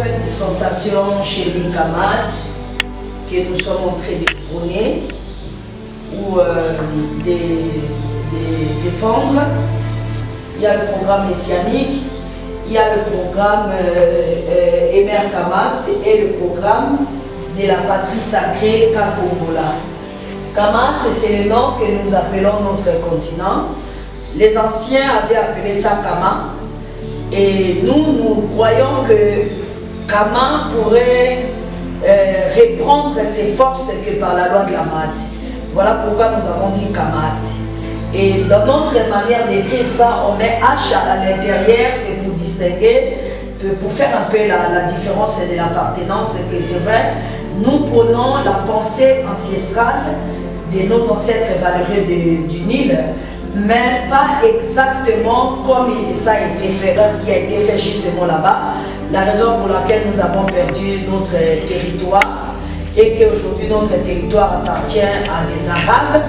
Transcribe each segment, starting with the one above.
nouvelle dispensation chez Mikamat que nous sommes en train de prôner ou de défendre. Il y a le programme messianique, il y a le programme Emer Kamat et le programme de la patrie sacrée Kakongola. Kamat, c'est le nom que nous appelons notre continent. Les anciens avaient appelé ça Kama. Et nous croyons que Kama pourrait reprendre ses forces que par la loi de la Mat. Voilà pourquoi nous avons dit Kamat. Et dans notre manière d'écrire ça, on met H à l'intérieur, c'est pour distinguer, pour faire un peu la différence de l'appartenance, que c'est vrai, nous prenons la pensée ancestrale de nos ancêtres valeureux du Nil, mais pas exactement comme ça a été fait, qui a été fait justement là-bas. La raison pour laquelle nous avons perdu notre territoire et qu'aujourd'hui notre territoire appartient à des Arabes,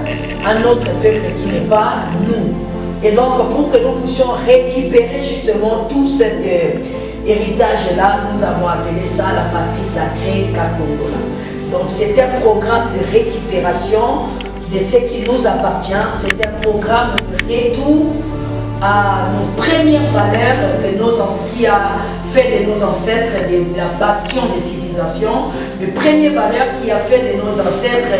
un autre peuple qui n'est pas nous. Et donc pour que nous puissions récupérer justement tout cet héritage-là, nous avons appelé ça la patrie sacrée Kakongola. Donc c'est un programme de récupération de ce qui nous appartient, c'est un programme de retour à nos premières valeurs que qui a fait de nos ancêtres de la bastion des civilisations, le premier valeur qui a fait de nos ancêtres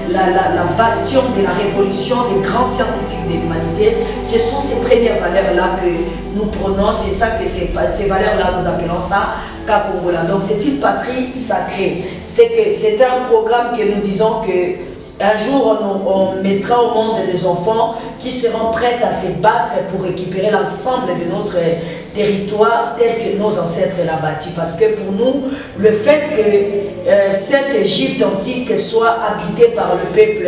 la bastion de la révolution des grands scientifiques de l'humanité. Ce sont ces premières valeurs-là que nous prenons, c'est ça que ces valeurs-là, nous appelons ça Kakongola. Donc c'est une patrie sacrée. C'est un programme que nous disons que un jour, on mettra au monde des enfants qui seront prêts à se battre pour récupérer l'ensemble de notre territoire tel que nos ancêtres l'ont bâti. Parce que pour nous, le fait que cette Égypte antique soit habitée par le peuple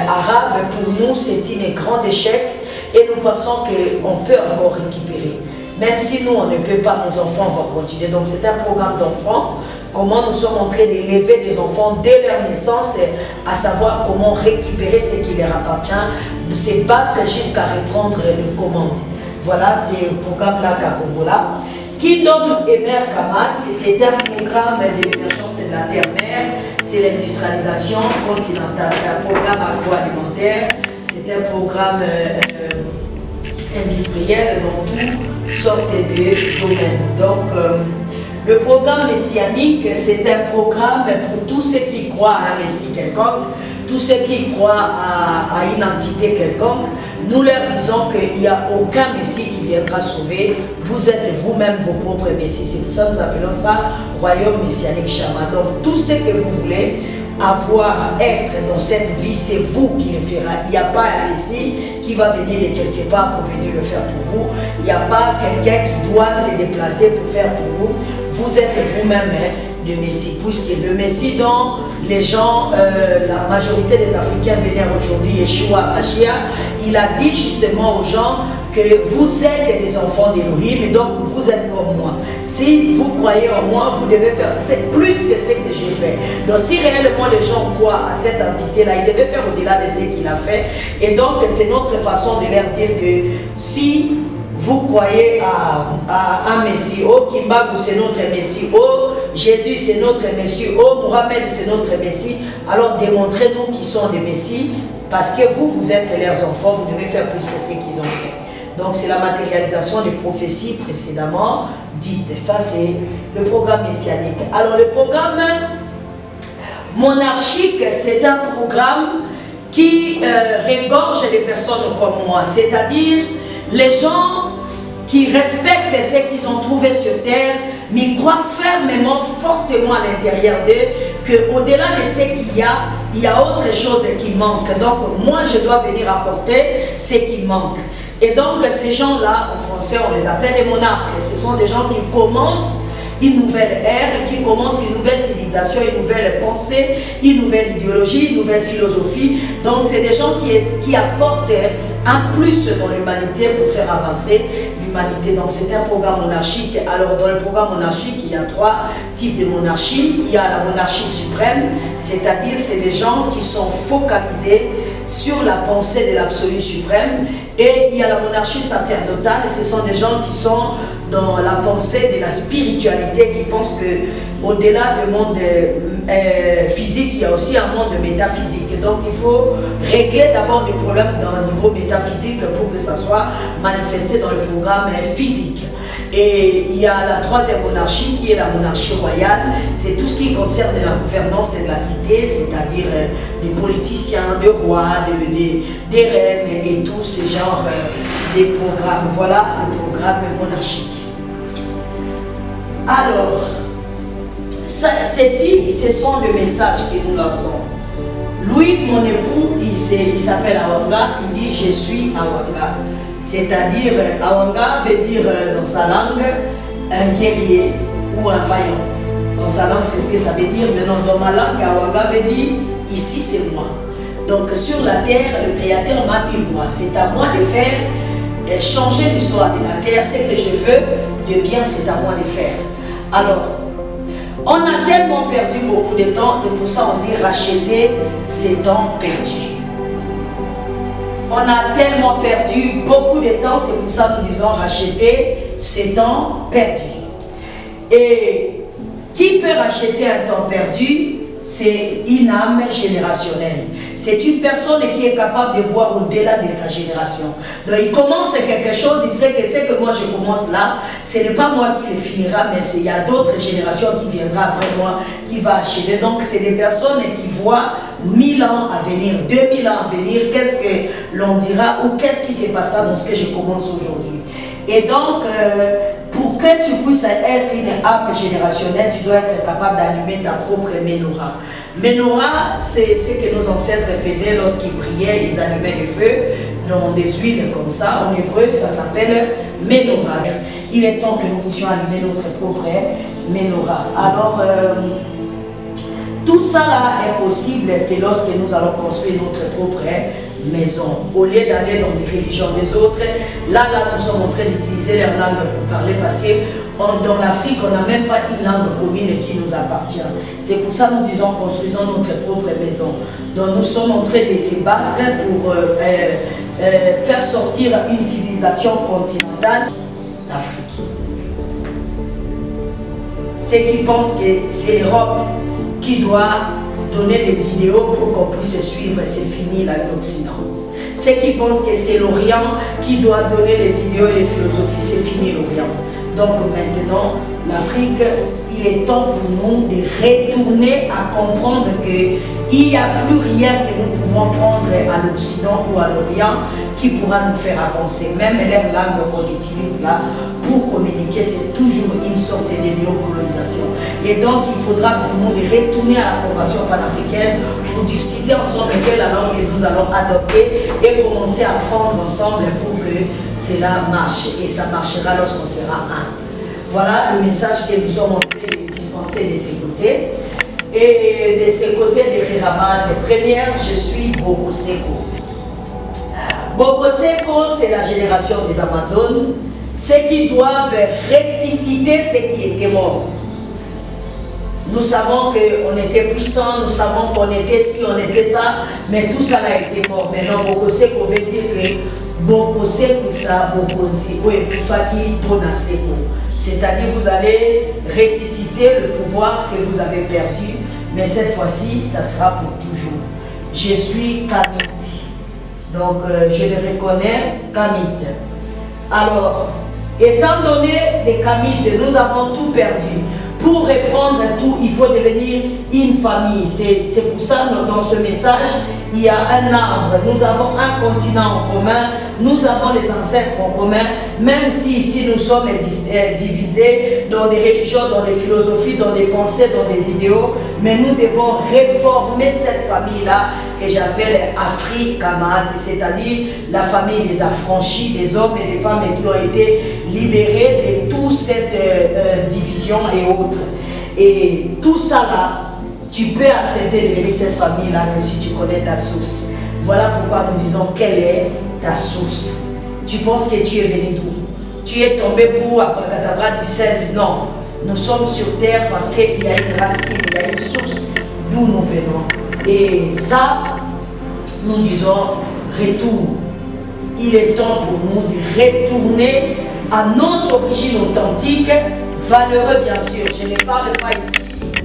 arabe, pour nous, c'est un grand échec et nous pensons qu'on peut encore récupérer. Même si nous, on ne peut pas, nos enfants vont continuer. Donc c'est un programme d'enfants. Comment nous sommes en train d'élever des enfants dès leur naissance, à savoir comment récupérer ce qui leur appartient, se battre jusqu'à reprendre le commande. Voilà, c'est le programme là Kakongola. Kingdom Emer Kamat, c'est un programme d'émergence de la terre-mère, c'est l'industrialisation continentale, c'est un programme agroalimentaire, c'est un programme industriel dans toutes sortes de domaines. Donc, le programme messianique, c'est un programme pour tous ceux qui croient à un Messie quelconque, tous ceux qui croient à une entité quelconque. Nous leur disons qu'il n'y a aucun Messie qui viendra sauver. Vous êtes vous-même vos propres Messies. C'est pour ça que nous appelons ça royaume messianique Shama. Donc tout ce que vous voulez avoir, être dans cette vie, c'est vous qui le ferez. Il n'y a pas un Messie qui va venir de quelque part pour venir le faire pour vous. Il n'y a pas quelqu'un qui doit se déplacer pour faire pour vous. Vous êtes vous-même le Messie, puisque le Messie dont les gens, la majorité des Africains vénèrent aujourd'hui, Yeshua Mashiach, il a dit justement aux gens que vous êtes des enfants d'Élohim et donc vous êtes comme moi. Si vous croyez en moi, vous devez faire plus que ce que j'ai fait. Donc si réellement les gens croient à cette entité-là, ils devaient faire au-delà de ce qu'il a fait. Et donc c'est notre façon de leur dire que si vous croyez à un Messie, oh Kimbagu c'est notre Messie, oh Jésus c'est notre Messie, oh Mohamed c'est notre Messie, alors démontrez-nous qu'ils sont des Messies, parce que vous êtes leurs enfants, vous devez faire plus que ce qu'ils ont fait. Donc c'est la matérialisation des prophéties précédemment dites. Ça c'est le programme messianique. Alors le programme monarchique, c'est un programme qui regorge les personnes comme moi, c'est-à-dire les gens qui respectent ce qu'ils ont trouvé sur terre, mais croient fermement, fortement à l'intérieur d'eux, qu'au-delà de ce qu'il y a autre chose qui manque. Donc moi je dois venir apporter ce qui manque. Et donc ces gens-là, en français on les appelle les monarques. Ce sont des gens qui commencent une nouvelle ère, qui commence une nouvelle civilisation, une nouvelle pensée, une nouvelle idéologie, une nouvelle philosophie. Donc c'est des gens qui apportent un plus dans l'humanité pour faire avancer l'humanité. Donc c'est un programme monarchique. Alors dans le programme monarchique, il y a 3 types de monarchie. Il y a la monarchie suprême, c'est-à-dire c'est des gens qui sont focalisés sur la pensée de l'absolu suprême. Et il y a la monarchie sacerdotale, ce sont des gens qui sont dans la pensée de la spiritualité qui pense que au-delà du monde physique, il y a aussi un monde métaphysique. Donc il faut régler d'abord les problèmes dans le niveau métaphysique pour que ça soit manifesté dans le programme physique. Et il y a la troisième monarchie qui est la monarchie royale. C'est tout ce qui concerne la gouvernance de la cité, c'est-à-dire les politiciens, des rois, des reines et tous ces genres de programmes. Voilà le programme monarchique. Alors, ceci, ce sont les messages que nous lançons. Lui, mon époux, il s'appelle Awanga, il dit « Je suis Awanga ». C'est-à-dire, Awanga veut dire dans sa langue un guerrier ou un vaillant. Dans sa langue, c'est ce que ça veut dire. Maintenant, dans ma langue, Awanga veut dire ici, c'est moi. Donc, sur la terre, le Créateur m'a mis moi. C'est à moi de faire changer l'histoire de la terre. Ce que je veux de bien, c'est à moi de faire. Alors, on a tellement perdu beaucoup de temps, c'est pour ça qu'on dit racheter ces temps perdus. On a tellement perdu beaucoup de temps, c'est pour ça que nous disons racheter ces temps perdus. Et qui peut racheter un temps perdu? C'est une âme générationnelle. C'est une personne qui est capable de voir au-delà de sa génération. Donc il commence quelque chose, il sait que c'est que moi je commence là, ce n'est pas moi qui le finira, mais il y a d'autres générations qui viendront après moi, qui va achever. Donc c'est des personnes qui voient 1000 ans à venir, 2000 ans à venir, qu'est-ce que l'on dira ou qu'est-ce qui se passera dans ce que je commence aujourd'hui. Et donc, pour que tu puisses être une âme générationnelle, tu dois être capable d'allumer ta propre menorah. Menorah, c'est ce que nos ancêtres faisaient lorsqu'ils priaient, ils allumaient le feu dans des huiles comme ça. En hébreu, ça s'appelle menorah. Il est temps que nous puissions allumer notre propre menorah. Alors, tout ça là est possible que lorsque nous allons construire notre propre maison, au lieu d'aller dans des religions des autres, là nous sommes en train d'utiliser leur langue pour parler parce que dans l'Afrique, on n'a même pas une langue commune qui nous appartient. C'est pour ça que nous disons construisons notre propre maison. Donc nous sommes en train de se battre pour faire sortir une civilisation continentale, l'Afrique. Ceux qui pensent que c'est l'Europe qui doit donner des idéaux pour qu'on puisse suivre, c'est fini l'Occident. Ceux qui pensent que c'est l'Orient qui doit donner les idéaux et les philosophies, c'est fini l'Orient. Donc maintenant, l'Afrique, il est temps pour nous de retourner à comprendre qu'il n'y a plus rien que nous pouvons prendre à l'Occident ou à l'Orient qui pourra nous faire avancer. Même les langues qu'on utilise là pour communiquer, c'est toujours une sorte de néocolonisation. Et donc, il faudra pour nous de retourner à la Convention panafricaine pour discuter ensemble quelle langue que nous allons adopter et commencer à prendre ensemble pour que cela marche. Et ça marchera lorsqu'on sera un. Voilà le message que nous sommes en train de dispenser de ces côtés. Et de ces côtés de Rirama, de première, je suis Bokoseko. Bokoseko, c'est la génération des Amazones, ceux qui doivent ressusciter ceux qui étaient morts. Nous savons qu'on était puissants, nous savons qu'on était ci, on était ça, mais tout ça a été mort. Maintenant, Bokoseko veut dire que Bokoseko, ça, Bokonzi, Faki, Bonaseko. C'est-à-dire vous allez ressusciter le pouvoir que vous avez perdu, mais cette fois-ci, ça sera pour toujours. Je suis Kamit. Donc, je le reconnais, Kamit. Alors, étant donné les Kamites, nous avons tout perdu. Pour reprendre tout, il faut devenir une famille. C'est pour ça que dans ce message, il y a un arbre. Nous avons un continent en commun. Nous avons les ancêtres en commun. Même si ici nous sommes divisés dans des religions, dans des philosophies, dans des pensées, dans des idéaux. Mais nous devons réformer cette famille-là que j'appelle Afrikamad, c'est-à-dire la famille des affranchis, des hommes et des femmes qui ont été libérés de toute cette division et autres. Et tout ça là, tu peux accepter de venir cette famille-là que si tu connais ta source. Voilà pourquoi nous disons quelle est ta source. Tu penses que tu es venu d'où? Tu es tombé pour Apakatabra, tu sais, non. Nous sommes sur terre parce qu'il y a une racine, il y a une source d'où nous venons. Et ça, nous disons retour. Il est temps pour nous de retourner à nos origines authentiques, valeureux bien sûr. Je ne parle pas ici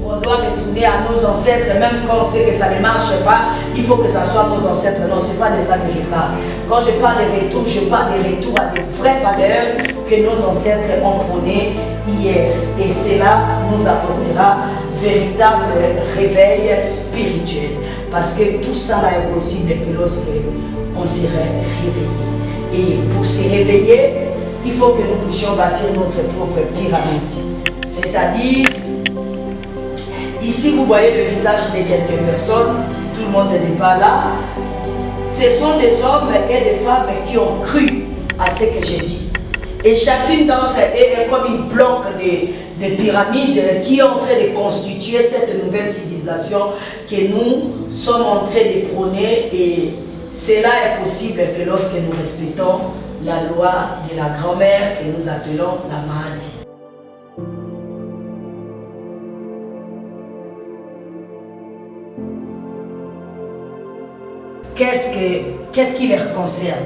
qu'on doit retourner à nos ancêtres, même quand on sait que ça ne marche pas, il faut que ça soit nos ancêtres. Non, ce n'est pas de ça que je parle. Quand je parle de retour, je parle de retour à des vraies valeurs que nos ancêtres ont prônées hier. Et cela nous apportera véritable réveil spirituel. Parce que tout ça est possible que lorsque on serait réveillé. Et pour se réveiller, il faut que nous puissions bâtir notre propre pyramide. C'est-à-dire, ici vous voyez le visage de quelques personnes, tout le monde n'est pas là. Ce sont des hommes et des femmes qui ont cru à ce que j'ai dit. Et chacune d'entre elles est comme une bloc de pyramides qui est en train de constituer cette nouvelle civilisation que nous sommes en train de prôner. Et cela est possible que lorsque nous respectons la loi de la grand-mère que nous appelons la Mahdi. Qu'est-ce qui les concerne?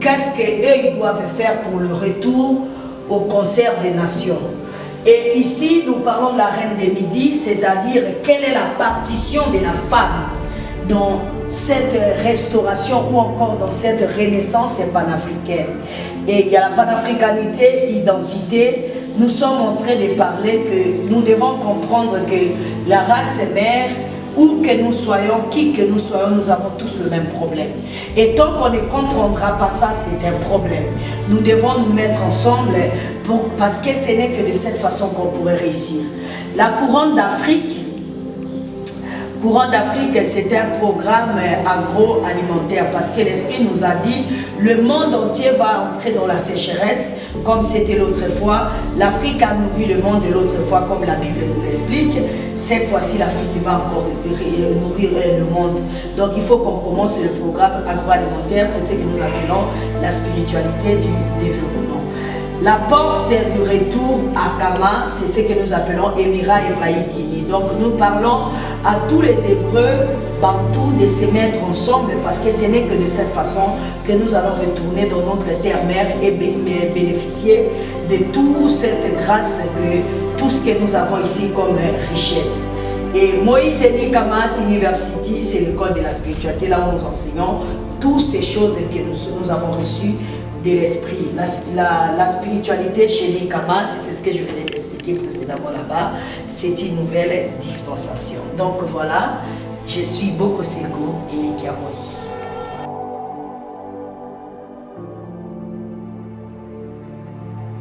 Qu'est-ce qu'eux doivent faire pour le retour au concert des nations? Et ici, nous parlons de la reine des Midi, c'est-à-dire quelle est la partition de la femme dans cette restauration ou encore dans cette renaissance panafricaine. Et il y a la panafricanité, identité. Nous sommes en train de parler que nous devons comprendre que la race mère, où que nous soyons, qui que nous soyons, nous avons tous le même problème. Et tant qu'on ne comprendra pas ça, c'est un problème. Nous devons nous mettre ensemble parce que ce n'est que de cette façon qu'on pourrait réussir. La couronne d'Afrique, c'est un programme agroalimentaire parce que l'Esprit nous a dit le monde entier va entrer dans la sécheresse comme c'était l'autre fois. L'Afrique a nourri le monde de l'autre fois comme la Bible nous l'explique. Cette fois-ci, l'Afrique va encore nourrir le monde. Donc il faut qu'on commence le programme agroalimentaire. C'est ce que nous appelons la spiritualité du développement. La porte du retour à Kama, c'est ce que nous appelons Émirat hébraïque. Donc nous parlons à tous les Hébreux, bantous, de se mettre ensemble parce que ce n'est que de cette façon que nous allons retourner dans notre terre-mère et bénéficier de toute cette grâce, tout ce que nous avons ici comme richesse. Et Moïse Eni Kamat University, c'est l'école de la spiritualité, là où nous enseignons toutes ces choses que nous avons reçues de l'esprit. La spiritualité chez les Kamat, c'est ce que je venais d'expliquer précédemment là-bas, c'est une nouvelle dispensation. Donc voilà, je suis Boko Seko et Likia Moïse.